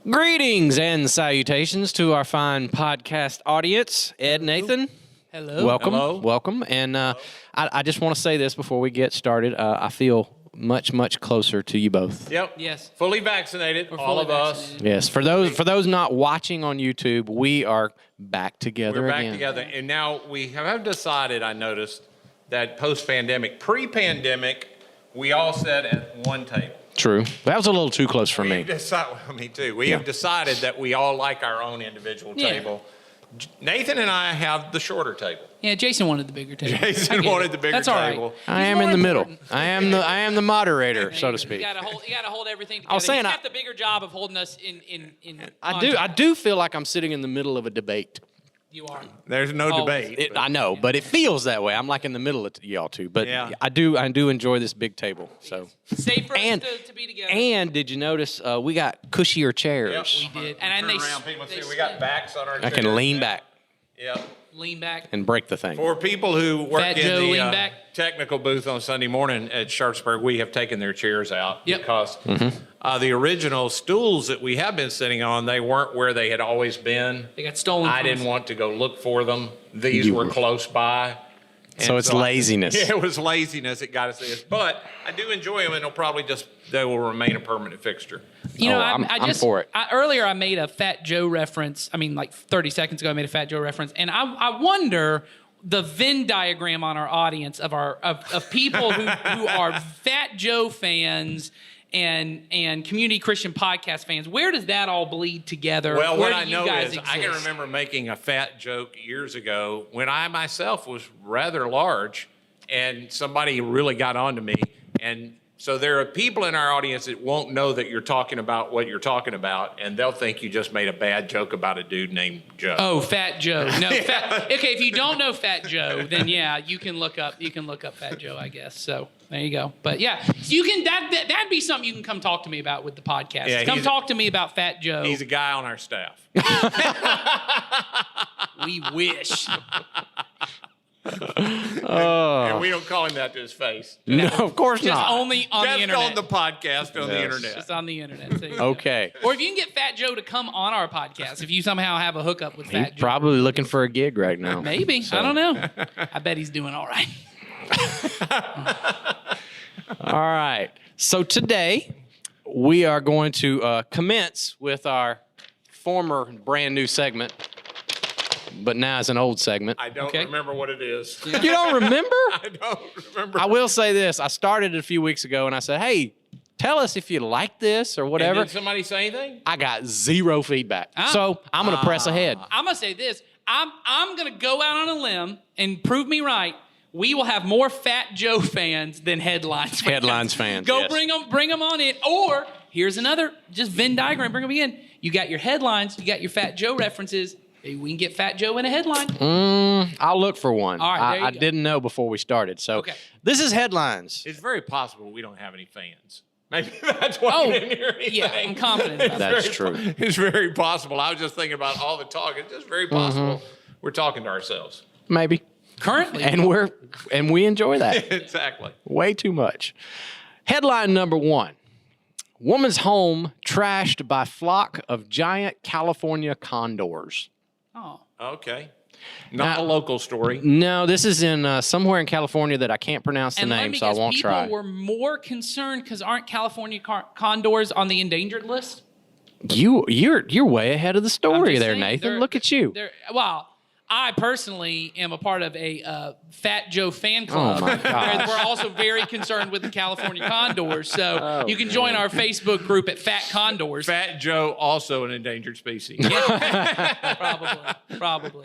Greetings and salutations to our fine podcast audience. Ed, Nathan. Hello. Welcome. Hello. Welcome. And I just want to say this before we get started. I feel much closer to you both. Yep. Yes. Fully vaccinated, We're all fully of us. vaccinated. Yes. For those not watching on YouTube, we are back together We're back again. together. And now we have decided, I noticed, that post-pandemic, pre-pandemic, we all sat at one table. True. That was a little too close for me. Well, me too. We have decided that we all like our own individual table. Nathan and I have the shorter table. Yeah, Jason wanted the bigger table. Jason wanted the bigger That's all right. table. I He's am more in the middle. important. I am the moderator, so to speak. You gotta hold everything together. I was saying He's got the bigger job of holding us in. I do feel like I'm sitting in the middle of a debate. You are. There's no Always. debate. I know, but it feels that way. I'm like in the middle of y'all two, but Yeah. I do enjoy this big table. So, Safe for And- us to be together. and did you notice we got cushier chairs? we did. Turn And they around, people they see we got backs on our I can chairs. lean back Yep. lean back. and break the thing. For people who work Fat in Joe, the lean back. technical booth on Sunday morning at Sharpsburg, we have taken their chairs out Yep. because the original stools that we have been sitting on, they weren't where they had always been. They got stolen. I from didn't us. want to go look for them. These were close by. So And it's laziness. Yeah, it was laziness that got us this. But I do enjoy them, and they will remain a permanent fixture. You know, Oh, I I'm just for it. Earlier I made a Fat Joe reference. I mean, like 30 seconds ago, I made a Fat Joe reference, and I wonder the Venn diagram on our audience of people who are Fat Joe fans and community Christian podcast fans. Where does that all bleed together? Well, Where what do I you know guys is exist? I can remember making a fat joke years ago when I myself was rather large, and somebody really got onto me. And so there are people in our audience that won't know that you're talking about what you're talking about, and they'll think you just made a bad joke about a dude named Joe. Oh, Fat Joe. No, okay. If you don't know Fat Joe, then yeah, you can look up Fat Joe, I guess. So there you go. But yeah, so you can that'd be something you can come talk to me about with the podcast. Yeah, Come talk to me about Fat Joe. He's a guy on our staff. We wish. And we don't call him that to his face. No, of course Just not. only on the Just internet. on the podcast on the Yes. internet. Just on the internet. So you go. Okay. Or if you can get Fat Joe to come on our podcast, if you somehow have a hookup with He's Fat Joe. probably looking for a gig right now. Maybe. I don't know. I bet he's doing all right. All right. So today we are going to commence with our former brand new segment, but now it's an old segment. I don't Okay. remember what it is. You don't remember? I don't remember. I will say this. I started it a few weeks ago and I said, hey, tell us if you like this or And whatever. did somebody say anything? I got zero feedback. So I'm going to press ahead. I'm gonna say this. I'm gonna go out on a limb and prove me right. We will have more Fat Joe fans than Headlines fans. Headlines fans, Go yes. bring them on in. Or here's another just Venn diagram. Bring them in. You got your headlines. You got your Fat Joe references. Maybe we can get Fat Joe in a headline. I'll look for one. All right, there you I go. didn't know before we started. So Okay. this is headlines. It's very possible we don't have any fans. Maybe that's why Oh, we didn't hear anything. yeah, I'm confident about that. That's Very true. It's very possible. I was just thinking about all the talk. It's just very possible we're talking to ourselves. Maybe. Currently, And we enjoy that. Exactly. Way too much. Headline number 1. Woman's home trashed by flock of giant California condors. oh, Okay. Not Now- a local story. No, this is in somewhere in California that I can't pronounce the and let name, me so I guess, won't people try. were more concerned because aren't California condors on the endangered list? You're way ahead of the I'm story just there, saying, Nathan. they're- Look at you. Well, I personally am a part of a Fat Joe fan club. Oh, my gosh. Where we're also very concerned with the California condors. So Oh, you can join our Facebook group at Fat Condors. Fat Joe, also an endangered species. Probably.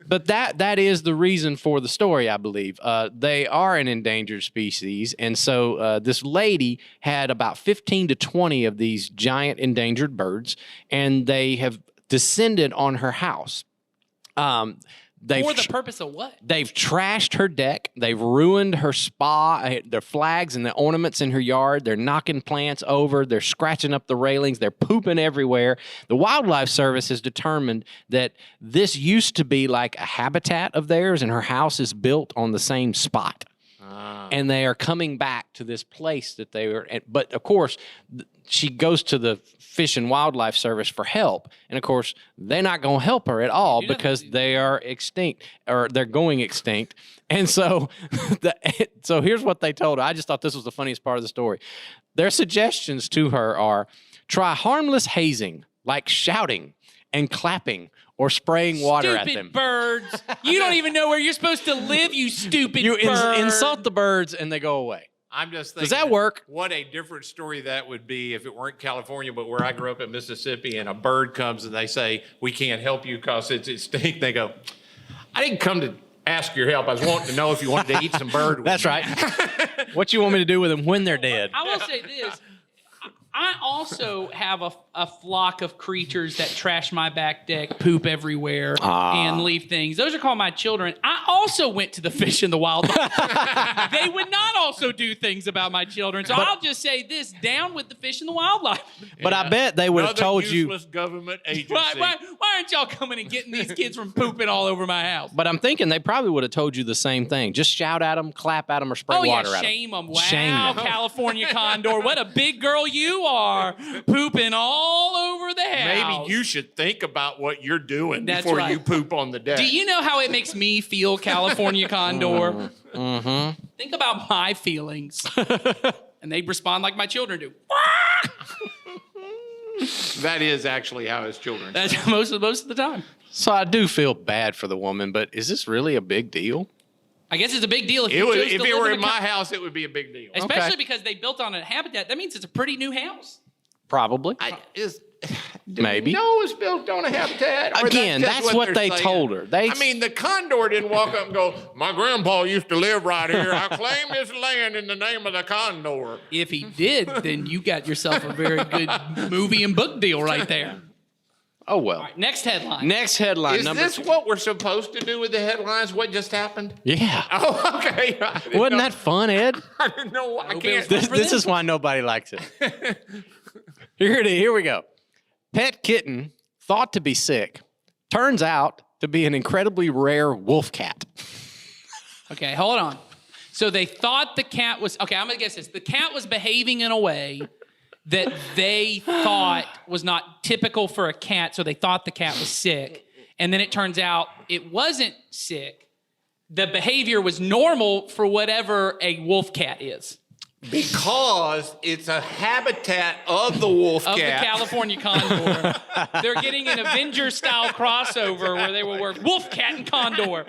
But that is the reason for the story, I believe. They are an endangered species, and so this lady had about 15 to 20 of these giant endangered birds, and they have descended on her house. They've For the purpose of what? They've trashed her deck. They've ruined her spa, their flags and the ornaments in her yard. They're knocking plants over. They're scratching up the railings. They're pooping everywhere. The Wildlife Service has determined that this used to be like a habitat of theirs, and her house is built on the same spot. and they are coming back to this place that they were at. But of course, she goes to the Fish and Wildlife Service for help. And of course, they're not going to help her at all because they are extinct, or they're going extinct. And so, so here's what they told her. I just thought this was the funniest part of the story. Their suggestions to her are try harmless hazing, like shouting and clapping or spraying water at them. Stupid birds. You don't even know where you're supposed to live, you stupid You bird. insult the birds and they go away. I'm just thinking. Does that work? What a different story that would be if it weren't California, but where I grew up in Mississippi, and a bird comes and they say, we can't help you because it's extinct. They go, I didn't come to ask your help. I was wanting to know if you wanted to eat some bird with That's me. right. What you want me to do with them when they're dead? I will say this. I also have a flock of creatures that trash my back deck, poop everywhere, and leave things. Those are called my children. I also went to the Fish and the Wildlife. They would not also do things about my children. So I'll just say this, down with the Fish and the Wildlife. But I bet they would have Another told you. useless government agency. Why aren't y'all coming and getting these kids from pooping all over my house? But I'm thinking they probably would have told you the same thing. Just shout at them, clap at them, or spray water at them. Shame them. Wow, Shame 'em. California condor, what a big girl you are, pooping all over the house. Maybe you should think about what you're doing That's before right. you poop on the deck. Do you know how it makes me feel, California condor? Mm-hmm. Think about my feelings. And they respond like my children do. That is actually how his children. That's most of the time. So I do feel bad for the woman, but is this really a big deal? I guess it's a big deal if It you would, chose if to it live were in in a my house, it would be a big deal. especially Okay. because they built on a habitat. That means it's a pretty new house. Probably. Maybe. No, it's built on a habitat. Or Again, just that's what they're they saying. told her. I mean, the condor didn't walk up and go, my grandpa used to live right here. I claim this land in the name of the condor. If he did, then you got yourself a very good movie and book deal right there. Oh, well. All right, next headline. Next headline. Is number this what we're supposed to do with the headlines? What just happened? Yeah. Oh, okay. Wasn't that fun, Ed? I didn't know. I it was can't. fun. This is why nobody likes it. Here we go. Pet kitten thought to be sick turns out to be an incredibly rare wolf cat. Okay, hold on. So they thought the cat was, okay, I'm going to guess this. The cat was behaving in a way that they thought was not typical for a cat, so they thought the cat was sick. And then it turns out it wasn't sick. The behavior was normal for whatever a wolf cat is. Because it's a habitat of the wolf Of cat. the California condor. They're getting an Avengers-style crossover where they will work wolf cat and condor.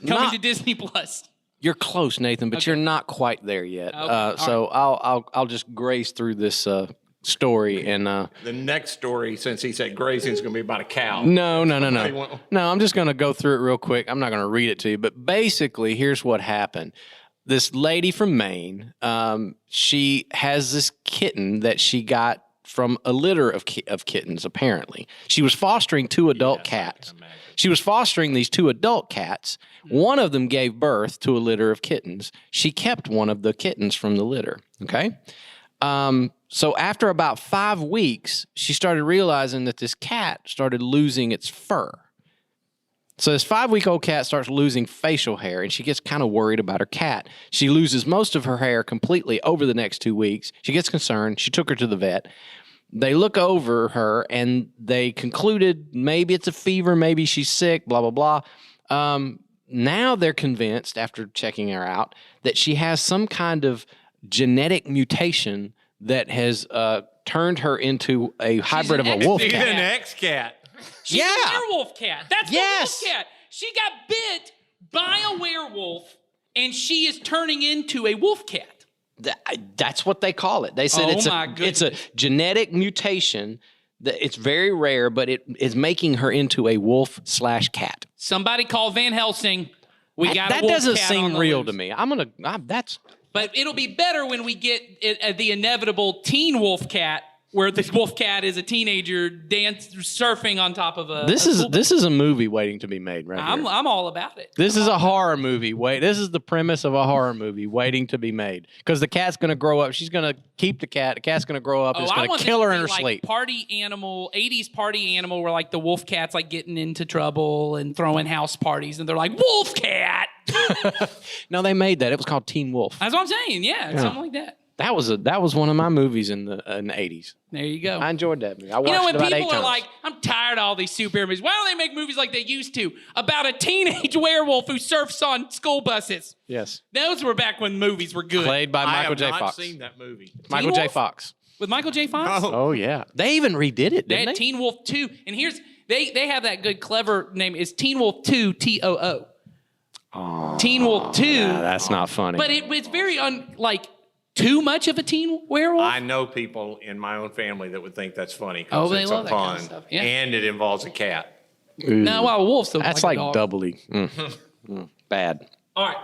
Coming to Disney Plus. You're close, Nathan, but you're not quite there yet. Okay, So I'll just graze through this story and The next story, since he said grazing, is going to be about a cow. no. want- No, I'm just going to go through it real quick. I'm not going to read it to you, but basically, here's what happened. This lady from Maine, she has this kitten that she got from a litter of kittens, apparently. She was fostering two adult cats. She was fostering these two adult cats. One of them gave birth to a litter of kittens. She kept one of the kittens from the litter, okay? So after about 5 weeks, she started realizing that this cat started losing its fur. So this 5-week-old cat starts losing facial hair, and she gets kind of worried about her cat. She loses most of her hair completely over the next 2 weeks. She gets concerned. She took her to the vet. They look over her, and they concluded maybe it's a fever, maybe she's sick, blah, blah, blah. Now they're convinced, after checking her out, that she has some kind of genetic mutation that has turned her into a hybrid of an a wolf She's cat. an ex-cat. She's Yeah. a werewolf cat. That's Yes. the wolf cat. She got bit by a werewolf, and she is turning into a wolf cat. That's what they call it. They said Oh it's my a genetic mutation that it's very rare, but it is making her into a wolf/cat. Somebody call Van Helsing. We got a That wolf doesn't cat on seem the real loose. to me. That's But it'll be better when we get the inevitable teen wolf cat, where the wolf cat is a teenager surfing on top of a. this a is school this is a movie waiting to be made right I'm here. I'm all about it. This is a horror movie. This is the premise of a horror movie waiting to be made. Because the cat's going to grow up. She's going to keep the cat. The cat's going to grow up. And it's I going want to this kill her to in be her like sleep. Party animal, 80s party animal, where like the wolf cat's like getting into trouble and throwing house parties, and they're like wolf cat. No, they made that. It was called Teen Wolf. That's what I'm saying. Yeah, something like that. That was one of my movies in the 80s. There you go. I enjoyed that movie. I watched You know, it when about 8 people are times. like, I'm tired of all these superhero movies. Why don't they make movies like they used to about a teenage werewolf who surfs on school buses? yes, Those were back when movies were good. played by I Michael have J. not Fox. seen that movie. Michael J. Wolf? Fox. With Michael J. Fox? Oh yeah, they even redid it, They didn't had they? Teen Wolf 2. And here's, they have that good, clever name. It's Teen Wolf 2 TOO. Teen Wolf 2. Yeah, that's not funny. But it's very, too much of a teen werewolf. I know people in my own family that would think that's funny Oh, because they it's love a that kind of pun, stuff, yeah. and it involves a cat. No, well, a wolf's still that's a like dog. doubly bad. All right.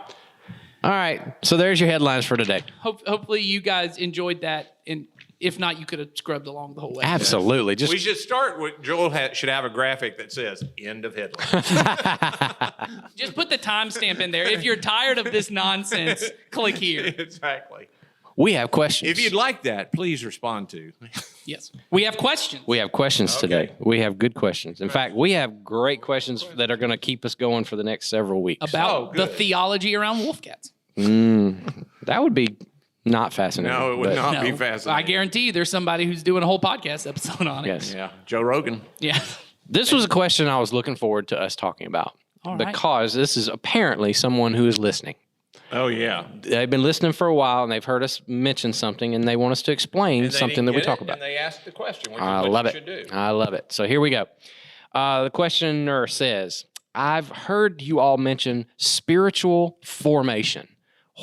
All right, so there's your headlines for today. Hopefully you guys enjoyed that. And if not, you could have scrubbed along the whole way. Absolutely, just We should start with Joel should have a graphic that says "End of headline." Just put the timestamp in there. If you're tired of this nonsense, click here. Exactly. we have questions. If you'd like that, please respond to. Yes. We have questions. We have questions today. We have good questions. In fact, we have great questions that are going to keep us going for the next several weeks. About the good. theology around wolf cats. That would be not fascinating. No, it would but- not be No, fascinating. I guarantee you there's somebody who's doing a whole podcast episode on it. Yes. Yeah, Joe Rogan. Yeah. This was a question I was looking forward to us talking about All right. because this is apparently someone who is listening. Oh yeah. They've been listening for a while and they've heard us mention something and they want us to explain And they something didn't that we get talk it, about. And they asked the question, which is I what love you it. should do. I love it. So here we go. The questioner says, I've heard you all mention spiritual formation.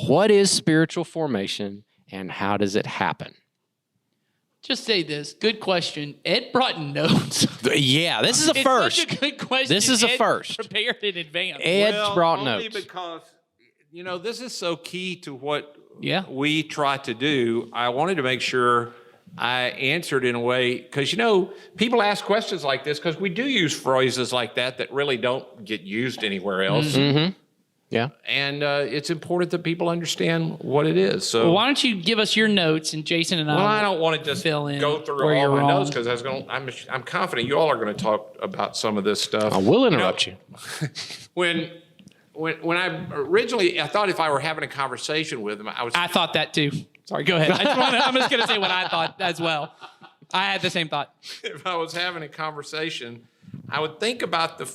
What is spiritual formation and how does it happen? Just say this. Good question. Ed brought notes. Yeah, this is a It's first. such a good question. This is a Ed first. Prepared in advance. Ed's brought only notes. because this is so key to what Yeah. we try to do. I wanted to make sure I answered in a way because people ask questions like this because we do use phrases like that really don't get used anywhere else. Yeah. And it's important that people understand what it is. So, Well, why don't you give us your notes and Jason and I well, I will don't want to just fill in go through where all you're my wrong. notes because I'm confident you all are going to talk about some of this stuff. I will interrupt you. When I thought if I were having a conversation with him, I thought that too. Sorry, go ahead. I'm just going to say what I thought as well. I had the same thought. if I was having a conversation, I would think about the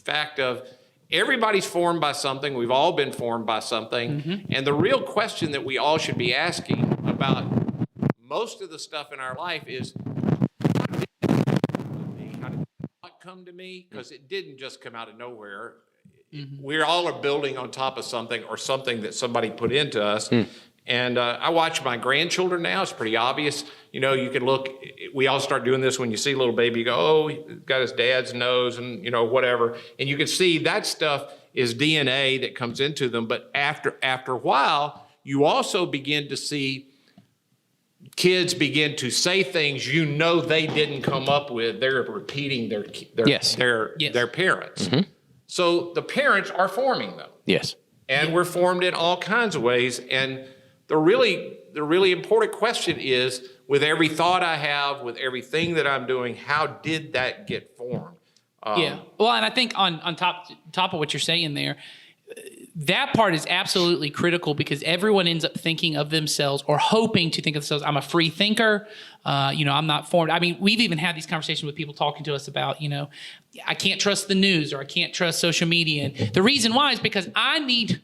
fact of everybody's formed by something. We've all been formed by something. And the real question that we all should be asking about most of the stuff in our life is, how did it come to me? Because it didn't just come out of nowhere. We all are building on top of something or something that somebody put into us. And I watch my grandchildren now. It's pretty obvious. You can look, we all start doing this when you see a little baby, you go, oh, he's got his dad's nose and, whatever. And you can see that stuff is DNA that comes into them. But after a while, you also begin to see kids begin to say things they didn't come up with. They're repeating their Yes. their parents. So the parents are forming them. Yes. And we're formed in all kinds of ways. And the really important question is, with every thought I have, with everything that I'm doing, how did that get formed? Yeah. Well, and I think on top of what you're saying there, that part is absolutely critical because everyone ends up thinking of themselves or hoping to think of themselves. I'm a free thinker. I'm not formed. I mean, we've even had these conversations with people talking to us about, I can't trust the news or I can't trust social media. And the reason why is because I need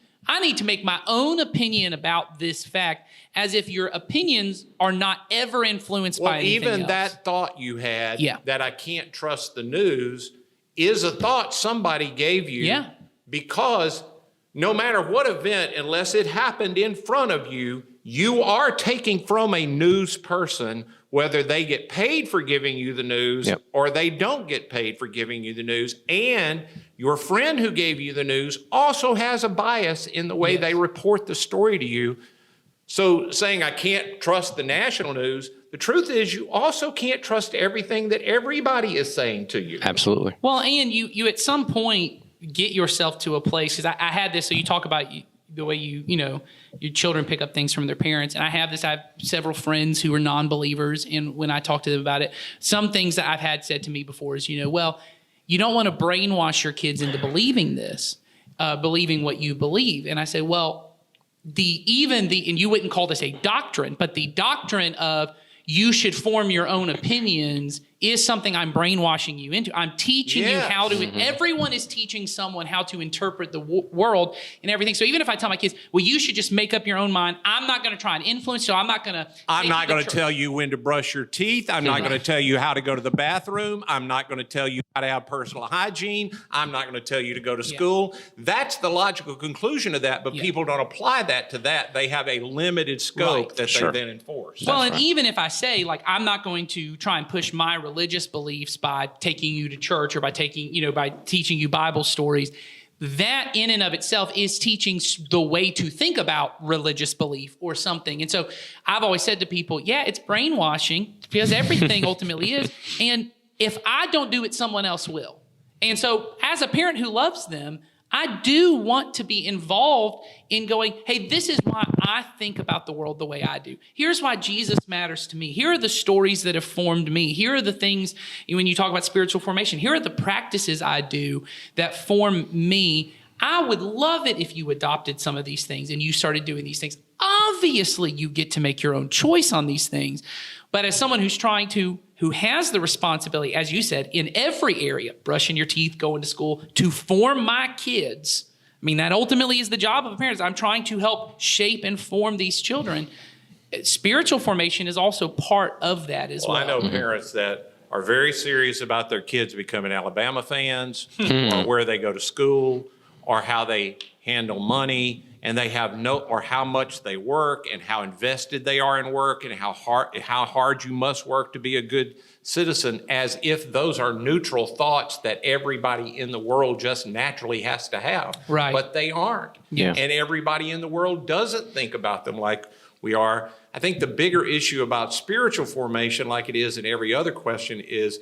to make my own opinion about this fact as if your opinions are not ever influenced by anything even else. that thought you had Yeah. that I can't trust the news is a thought somebody gave you. Yeah. Because no matter what event, unless it happened in front of you, you are taking from a news person, whether they get paid for giving you the news Yep. or they don't get paid for giving you the news. And your friend who gave you the news also has a bias in the way they report the story to you. So saying I can't trust the national news, the truth is you also can't trust everything that everybody is saying to you. Absolutely. Well, and you at some point get yourself to a place, because I had this, so you talk about the way your children pick up things from their parents. And I have several friends who are non-believers. And when I talk to them about it, some things that I've had said to me before is, well, you don't want to brainwash your kids into believing this. believing what you believe. And I said, well, and you wouldn't call this a doctrine, but the doctrine of you should form your own opinions is something I'm brainwashing you into. I'm teaching you how to, everyone is teaching someone how to interpret the world and everything. So even if I tell my kids, well, you should just make up your own mind, I'm not going to try and influence you. I'm not going to tell you when to brush your teeth. I'm not going to tell you how to go to the bathroom. I'm not going to tell you how to have personal hygiene. I'm not going to tell you to go to school. That's the logical conclusion of that, but people don't apply that to that. They have a limited scope that they then enforce. Well, and even if I say, like, I'm not going to try and push my religious beliefs by taking you to church or by teaching you Bible stories, that in and of itself is teaching the way to think about religious belief or something. And so I've always said to people, it's brainwashing, because everything ultimately is. And if I don't do it, someone else will. And so as a parent who loves them, I do want to be involved in going, hey, this is why I think about the world the way I do. Here's why Jesus matters to me. Here are the stories that have formed me. Here are the things, when you talk about spiritual formation, here are the practices I do that form me. I would love it if you adopted some of these things and you started doing these things. Obviously, you get to make your own choice on these things. But as someone who has the responsibility, as you said, in every area, brushing your teeth, going to school, to form my kids, I mean, that ultimately is the job of a parent. I'm trying to help shape and form these children. Spiritual formation is also part of that as well. I know parents that are very serious about their kids becoming Alabama fans, or where they go to school, or how they handle money, and they have or how much they work and how invested they are in work and how hard you must work to be a good citizen, as if those are neutral thoughts that everybody in the world just naturally has to have. Right. But they aren't. Yeah. And everybody in the world doesn't think about them like we are. I think the bigger issue about spiritual formation, like it is in every other question, is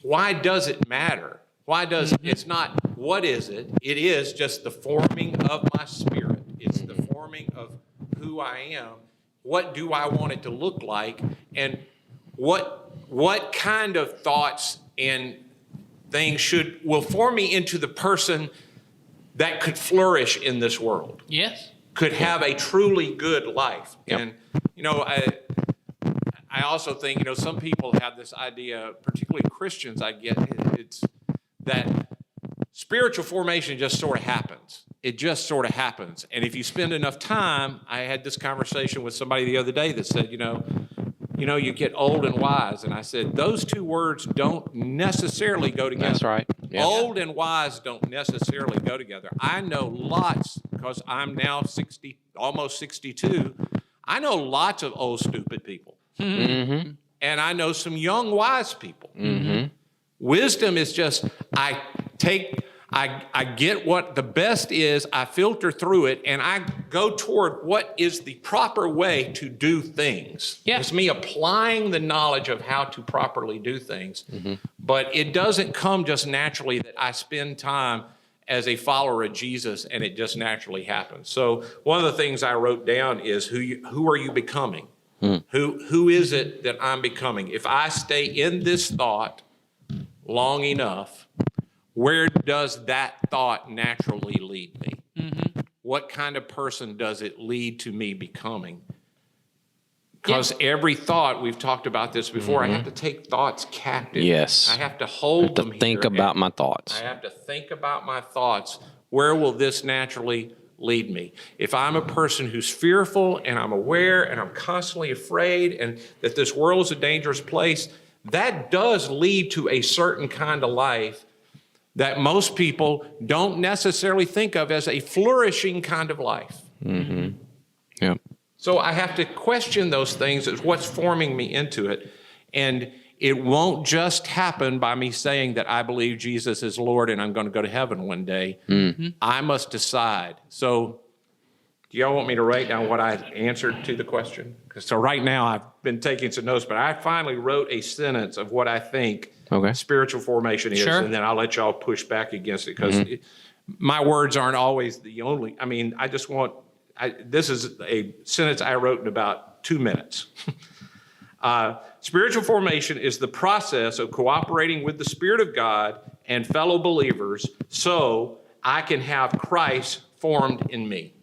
why does it matter? Why does it's not what is it? It is just the forming of my spirit. It's the forming of who I am. What do I want it to look like? And what kind of thoughts and things will form me into the person that could flourish in this world? Yes. Could have a truly good life. Yep. And I also think, some people have this idea, particularly Christians, I get it's that spiritual formation just sort of happens. It just sort of happens. And if you spend enough time, I had this conversation with somebody the other day that said, you get old and wise. And I said, those two words don't necessarily go together. That's right. Yeah. Old and wise don't necessarily go together. I know lots, because I'm now almost 62. I know lots of old, stupid people. Mm-hmm. And I know some young, wise people. Mm-hmm. Wisdom is just, I get what the best is, I filter through it, and I go toward what is the proper way to do things. Yeah. It's me applying the knowledge of how to properly do things. Mm-hmm. But it doesn't come just naturally that I spend time as a follower of Jesus and it just naturally happens. So one of the things I wrote down is who are you becoming? Who is it that I'm becoming? If I stay in this thought long enough, where does that thought naturally lead me? Mm-hmm. What kind of person does it lead to me becoming? Because every thought, we've talked about this before, I have to take thoughts captive. Yes. I have to hold them here. Think about my thoughts. I have to think about my thoughts. Where will this naturally lead me? If I'm a person who's fearful and I'm aware and I'm constantly afraid and that this world is a dangerous place, that does lead to a certain kind of life that most people don't necessarily think of as a flourishing kind of life. Mm-hmm. Yeah. So I have to question those things as what's forming me into it. And it won't just happen by me saying that I believe Jesus is Lord and I'm going to go to heaven one day. Mm-hmm. I must decide. So do y'all want me to write down what I answered to the question? So right now I've been taking some notes, but I finally wrote a sentence of what I think spiritual formation is, and then I'll let y'all push back against it, because my words aren't always the only. I mean, this is a sentence I wrote in about 2 minutes. Spiritual formation is the process of cooperating with the Spirit of God and fellow believers so I can have Christ formed in me.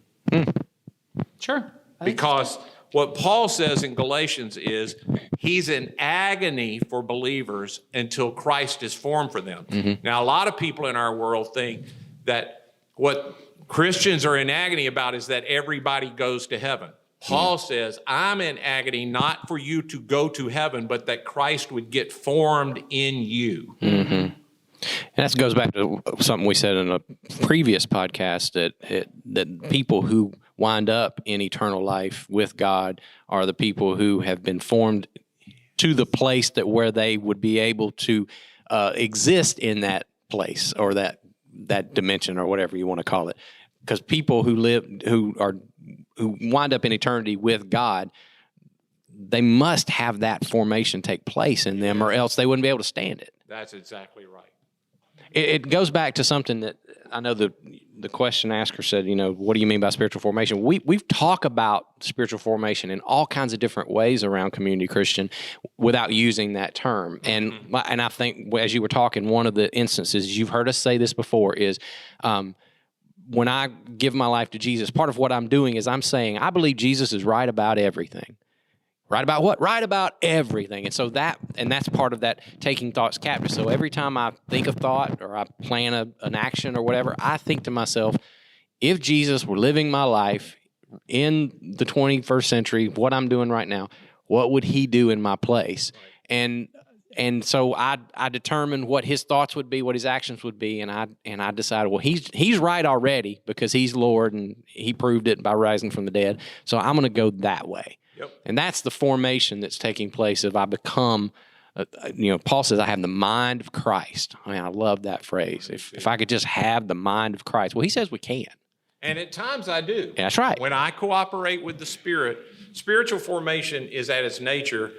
Sure. Because what Paul says in Galatians is he's in agony for believers until Christ is formed for them. Now, a lot of people in our world think that what Christians are in agony about is that everybody goes to heaven. Paul says, I'm in agony not for you to go to heaven, but that Christ would get formed in you. And that goes back to something we said in a previous podcast, that people who wind up in eternal life with God are the people who have been formed to the place that where they would be able to exist in that place or that dimension or whatever you want to call it. Because people who wind up in eternity with God, they must have that formation take place in them, or else they wouldn't be able to stand it. That's exactly right. It goes back to something that I know the question asker said, what do you mean by spiritual formation? We've talked about spiritual formation in all kinds of different ways around Community Christian without using that term. And I think as you were talking, one of the instances, you've heard us say this before, is when I give my life to Jesus, part of what I'm doing is I'm saying, I believe Jesus is right about everything. Right about what? Right about everything. And so that's part of that taking thoughts captive. So every time I think of thought or I plan an action or whatever, I think to myself, if Jesus were living my life in the 21st century, what I'm doing right now, what would he do in my place? And so I determined what his thoughts would be, what his actions would be, and I decided, well, he's right already because he's Lord and he proved it by rising from the dead. So I'm going to go that way. Yep. And that's the formation that's taking place if I become, Paul says I have the mind of Christ. I mean, I love that phrase. If I could just have the mind of Christ. Well, he says we can. And at times I do. Yeah, that's right. When I cooperate with the Spirit, spiritual formation is at its nature,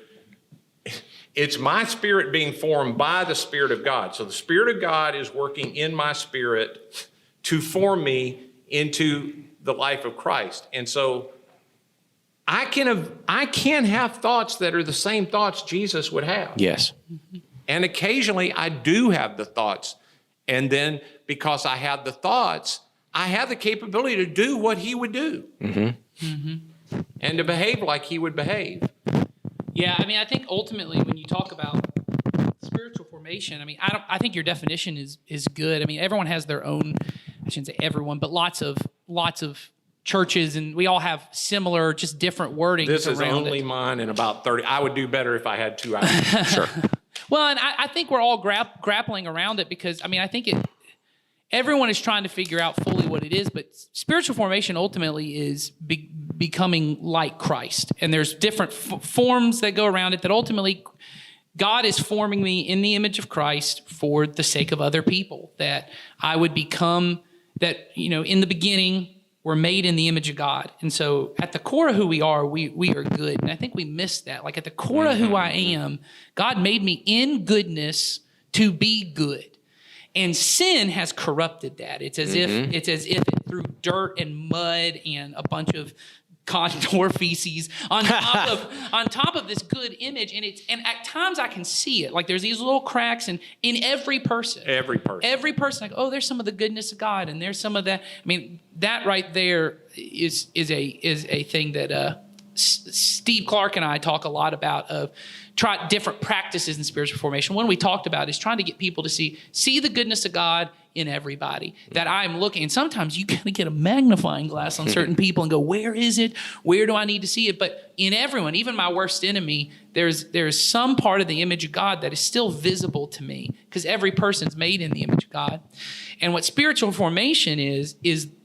it's my spirit being formed by the Spirit of God. So the Spirit of God is working in my spirit to form me into the life of Christ. And so I can have thoughts that are the same thoughts Jesus would have. Yes. And occasionally I do have the thoughts. And then because I have the thoughts, I have the capability to do what he would do. And to behave like he would behave. Yeah, I mean, I think ultimately when you talk about spiritual formation, I mean, I think your definition is good. I mean, everyone has their own, I shouldn't say everyone, but lots of churches, and we all have similar, just different wording. This is only mine in about 30. I would do better if I had 2 hours. Sure. Well, and I think we're all grappling around it because, I mean, I think everyone is trying to figure out fully what it is, but spiritual formation ultimately is becoming like Christ. And there's different forms that go around it that ultimately God is forming me in the image of Christ for the sake of other people, that I would become that, in the beginning, we're made in the image of God. And so at the core of who we are good. And I think we miss that. Like at the core of who I am, God made me in goodness to be good. And sin has corrupted that. It's as if it threw dirt and mud and a bunch of condor feces on top of this good image, and at times I can see it. Like there's these little cracks in every person. Every person. Like, oh, there's some of the goodness of God, and there's some of that. I mean, that right there is a thing that Steve Clark and I talk a lot about, of try different practices in spiritual formation. One we talked about is trying to get people to see the goodness of God in everybody, that I'm looking. And sometimes you got to get a magnifying glass on certain people and go, where is it? Where do I need to see it? But in everyone, even my worst enemy, there's some part of the image of God that is still visible to me, because every person's made in the image of God. And what spiritual formation is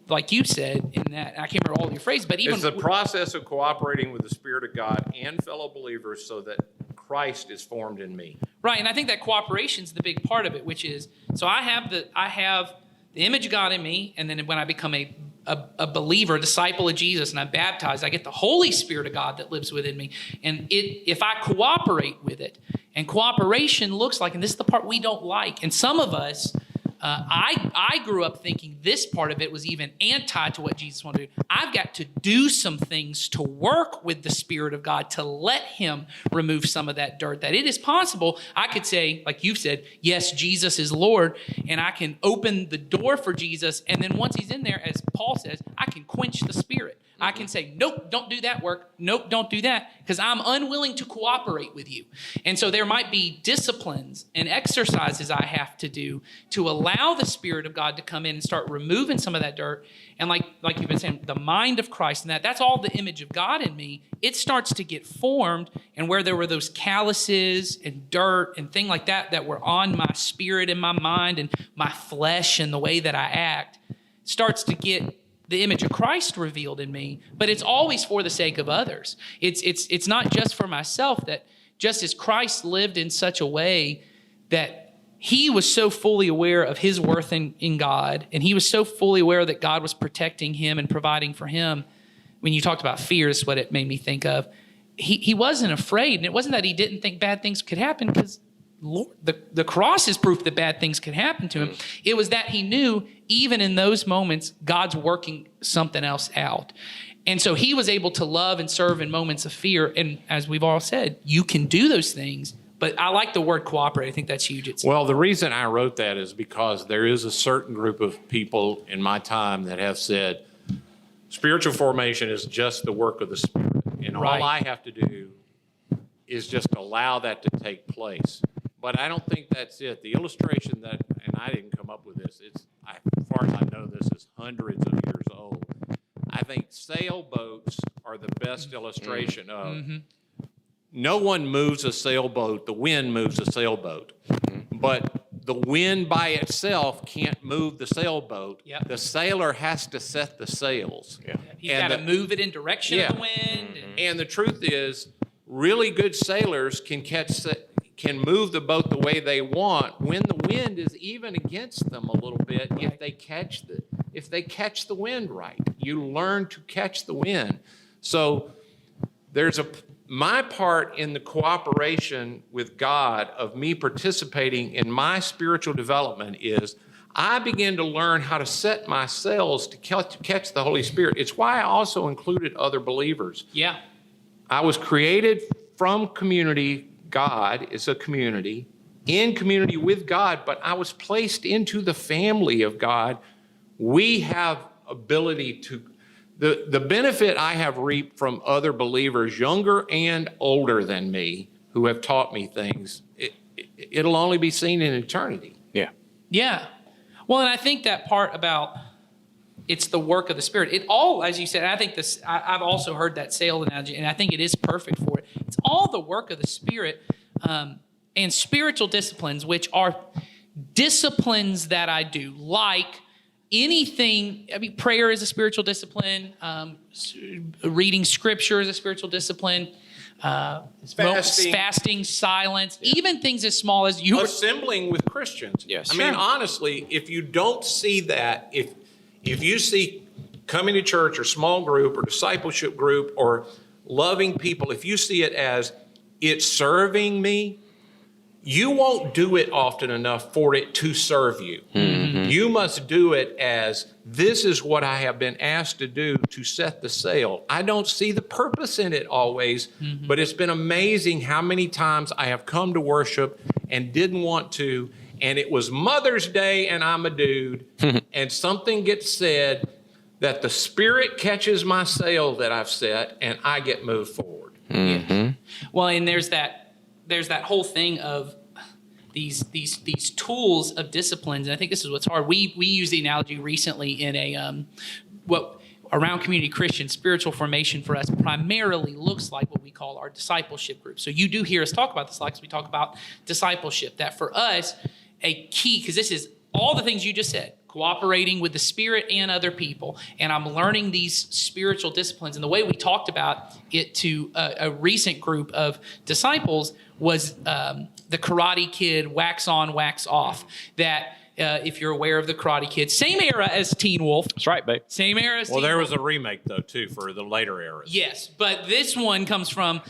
like you said, in that, I can't remember all your phrases, but even... It's the process of cooperating with the Spirit of God and fellow believers so that Christ is formed in me. Right, and I think that cooperation is the big part of it, which is, so I have the image of God in me, and then when I become a believer, a disciple of Jesus, and I'm baptized, I get the Holy Spirit of God that lives within me. And if I cooperate with it, and cooperation looks like, and this is the part we don't like, and some of us... I grew up thinking this part of it was even anti to what Jesus wanted to do. I've got to do some things to work with the Spirit of God to let him remove some of that dirt. That it is possible. I could say, like you've said, yes, Jesus is Lord, and I can open the door for Jesus. And then once he's in there, as Paul says, I can quench the Spirit. I can say, nope, don't do that work. Nope, don't do that, because I'm unwilling to cooperate with you. And so there might be disciplines and exercises I have to do to allow the Spirit of God to come in and start removing some of that dirt. And like you've been saying, the mind of Christ, and that's all the image of God in me. It starts to get formed, and where there were those calluses and dirt and things like that were on my spirit and my mind and my flesh and the way that I act, starts to get the image of Christ revealed in me, but it's always for the sake of others. It's not just for myself. That just as Christ lived in such a way that he was so fully aware of his worth in God, and he was so fully aware that God was protecting him and providing for him. When you talked about fear, is what it made me think of. He wasn't afraid, and it wasn't that he didn't think bad things could happen, because Lord, the cross is proof that bad things could happen to him. It was that he knew even in those moments, God's working something else out. And so he was able to love and serve in moments of fear. And as we've all said, you can do those things. But I like the word cooperate. I think that's huge. Well, the reason I wrote that is because there is a certain group of people in my time that have said spiritual formation is just the work of the Spirit. And Right. all I have to do is just allow that to take place. But I don't think that's it. The illustration that, and I didn't come up with this, as far as I know, this is hundreds of years old. I think sailboats are the best illustration of no one moves a sailboat, the wind moves a sailboat. But the wind by itself can't move the sailboat. Yep. The sailor has to set the sails. Yeah. He's And got to move it in direction of the wind. And the truth is, really good sailors can move the boat the way they want when the wind is even against them a little bit. Right. If they catch the wind right, you learn to catch the wind. So there's my part in the cooperation with God of me participating in my spiritual development is I begin to learn how to set my sails to catch the Holy Spirit. It's why I also included other believers. Yeah. I was created from community. God is a community, in community with God, but I was placed into the family of God. We have ability to, the benefit I have reaped from other believers, younger and older than me, who have taught me things, it'll only be seen in eternity. Yeah. Yeah. Well, and I think that part about it's the work of the Spirit. It all, as you said, I think this, I've also heard that sail analogy, and I think it is perfect for it. It's all the work of the Spirit and spiritual disciplines, which are disciplines that I do, like anything. I mean, prayer is a spiritual discipline. Reading Scripture is a spiritual discipline. Fasting, silence, even things as small as you Assembling with Christians. Yes. I mean, Sure. honestly, if you don't see that, if you see coming to church or small group or discipleship group or loving people, if you see it as it's serving me, you won't do it often enough for it to serve you. Mm-hmm. You must do it as this is what I have been asked to do to set the sail. I don't see the purpose in it always, but it's been amazing how many times I have come to worship and didn't want to, and it was Mother's Day and I'm a dude, and something gets said that the Spirit catches my sail that I've set and I get moved forward. Mm-hmm. Well, and there's that whole thing of these tools of disciplines, and I think this is what's hard. We used the analogy recently in a around Community Christian, spiritual formation for us primarily looks like what we call our discipleship group. So you do hear us talk about this, like we talk about discipleship. That for us, a key, because this is all the things you just said, cooperating with the Spirit and other people. And I'm learning these spiritual disciplines. And the way we talked about it to a recent group of disciples was the Karate Kid, wax on, wax off. That If you're aware of the Karate Kid, same era as Teen Wolf. That's right, babe. Same era as Well, Teen there Wolf. was a remake though too for the later eras. Yes, but this one comes from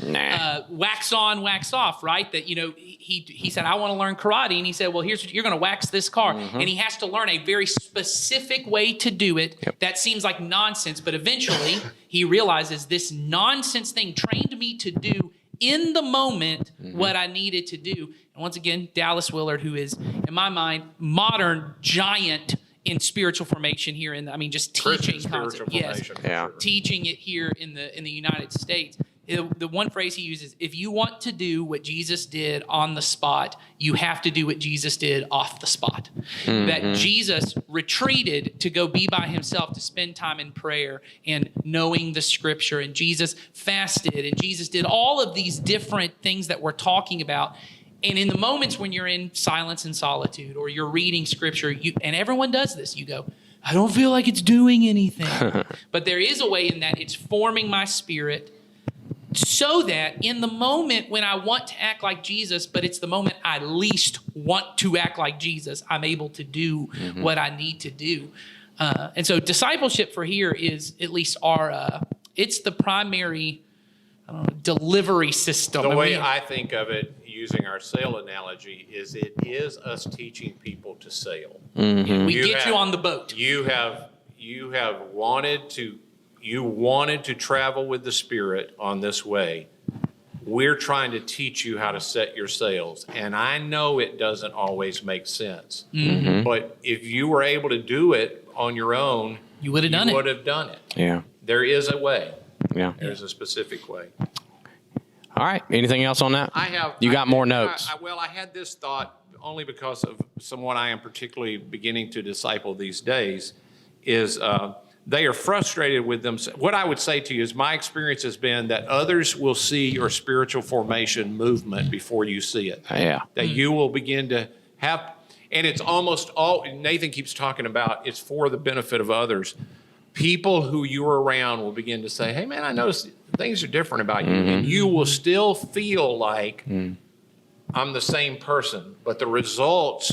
wax on, wax off, right? That, he said, I want to learn karate. And he said, well, here's what you're going to wax this car. And he has to learn a very specific way to do it. Yep. That seems like nonsense, but eventually he realizes this nonsense thing trained me to do in the moment what I needed to do. And once again, Dallas Willard, who is, in my mind, modern giant in spiritual formation here just Christian teaching spiritual concepts. Yes, formation. for Yeah. sure. teaching it here in the United States. The one phrase he uses, if you want to do what Jesus did on the spot, you have to do what Jesus did off the spot. That Jesus retreated to go be by himself, to spend time in prayer and knowing the scripture. And Jesus fasted, and Jesus did all of these different things that we're talking about. And in the moments when you're in silence and solitude, or you're reading scripture, and everyone does this, you go, I don't feel like it's doing anything. But there is a way in that it's forming my spirit, so that in the moment when I want to act like Jesus, but it's the moment I least want to act like Jesus, I'm able to do what I need to do. And so discipleship for here is at least it's the primary delivery system. The And way I think of it, using our sail analogy, is it is us teaching people to sail. we You get have- you on the boat. You have wanted to travel with the Spirit on this way. We're trying to teach you how to set your sails. And I know it doesn't always make sense. But if you were able to do it on your own, You would have done you it. would have done it. Yeah. There is a way. Yeah. There's a specific way. All right. Anything else on that? I have. You got more notes. I had this thought only because of someone I am particularly beginning to disciple these days. Is they are frustrated with them. What I would say to you is my experience has been that others will see your spiritual formation movement before you see it. Yeah. That you will begin to have, and it's almost all. Nathan keeps talking about it's for the benefit of others. People who you're around will begin to say, hey, man, I noticed things are different about you. And you will still feel like I'm the same person. But the results,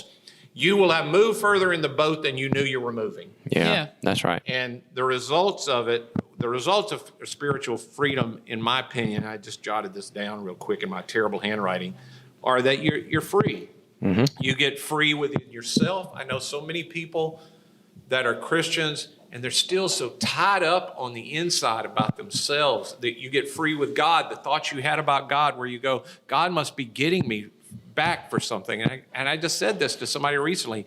you will have moved further in the boat than you knew you were moving. Yeah. That's right. And the results of it, the results of spiritual freedom, in my opinion, I just jotted this down real quick in my terrible handwriting, are that you're free. You get free within yourself. I know so many people that are Christians, and they're still so tied up on the inside about themselves that you get free with God. The thoughts you had about God, where you go, God must be getting me back for something. And I just said this to somebody recently.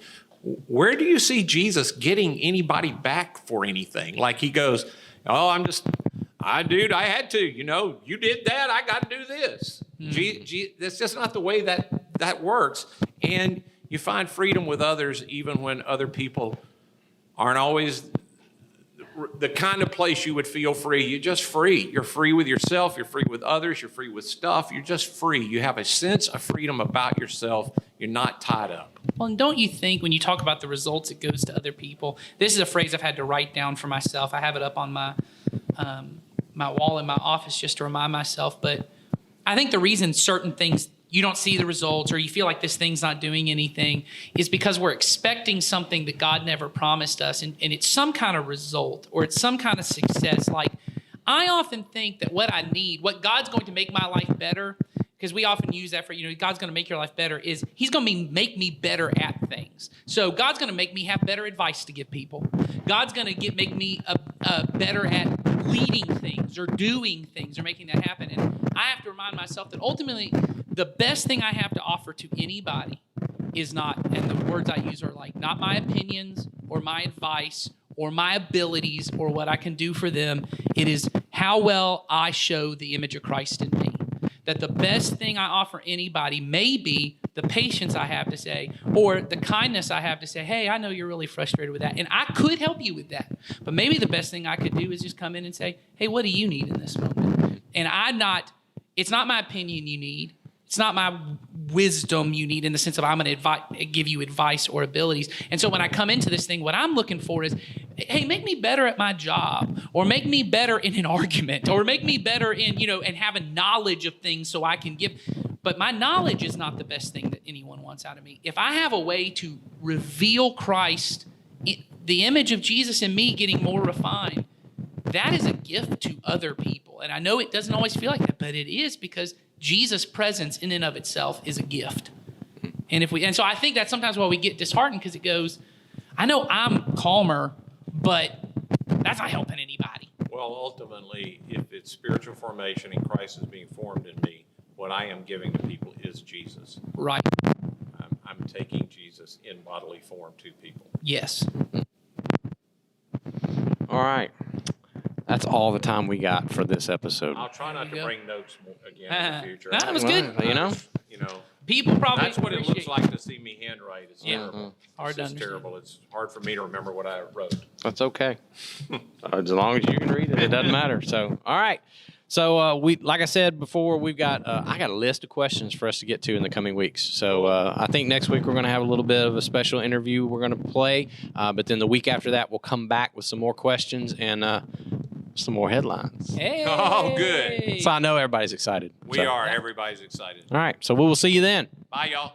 Where do you see Jesus getting anybody back for anything? Like he goes, oh, I had to, you did that. I got to do this. That's just not the way that works. And you find freedom with others, even when other people aren't always the kind of place you would feel free. You're just free. You're free with yourself. You're free with others. You're free with stuff. You're just free. You have a sense of freedom about yourself. You're not tied up. Well, and don't you think when you talk about the results, it goes to other people? This is a phrase I've had to write down for myself. I have it up on my wall in my office just to remind myself. But I think the reason certain things you don't see the results, or you feel like this thing's not doing anything, is because we're expecting something that God never promised us, and it's some kind of result, or it's some kind of success. Like, I often think that what I need, what God's going to make my life better, because we often use that for, God's going to make your life better, is he's going to make me better at things. So God's going to make me have better advice to give people. God's going to make me better at leading things or doing things or making that happen. And I have to remind myself that ultimately the best thing I have to offer to anybody is not, and the words I use are like, not my opinions or my advice or my abilities or what I can do for them. It is how well I show the image of Christ in me. That the best thing I offer anybody may be the patience I have to say, or the kindness I have to say, hey, I know you're really frustrated with that, and I could help you with that. But maybe the best thing I could do is just come in and say, hey, what do you need in this moment? And it's not my opinion you need. It's not my wisdom you need in the sense of I'm going to give you advice or abilities. And so when I come into this thing, what I'm looking for is, hey, make me better at my job, or make me better in an argument, or make me better in, and having knowledge of things so I can give. But my knowledge is not the best thing that anyone wants out of me. If I have a way to reveal Christ, the image of Jesus in me getting more refined, that is a gift to other people. And I know it doesn't always feel like that, but it is, because Jesus' presence in and of itself is a gift. And so I think that's sometimes why we get disheartened, because it goes, I know I'm calmer, but that's not helping anybody. Well, ultimately, if it's spiritual formation and Christ is being formed in me, what I am giving to people is Jesus. Right. I'm taking Jesus in bodily form to people. Yes. All right. That's all the time we got for this episode. I'll try not There you to go. bring notes again in the future. That was Well, good. You know? You know, People probably that's what it looks appreciate- like to see me handwrite. It's Yeah. terrible. Hard It's to just understand. terrible. It's hard for me to remember what I wrote. That's okay. As long as you can read it, it doesn't matter. So, all right. So we, like I said before, we've got I got a list of questions for us to get to in the coming weeks. So I think next week we're going to have a little bit of a special interview we're going to play, but then the week after that we'll come back with some more questions and some more headlines. Hey. Oh, good. So I know everybody's excited. We So, are. Everybody's excited. All right. So we will see you then. Bye, y'all.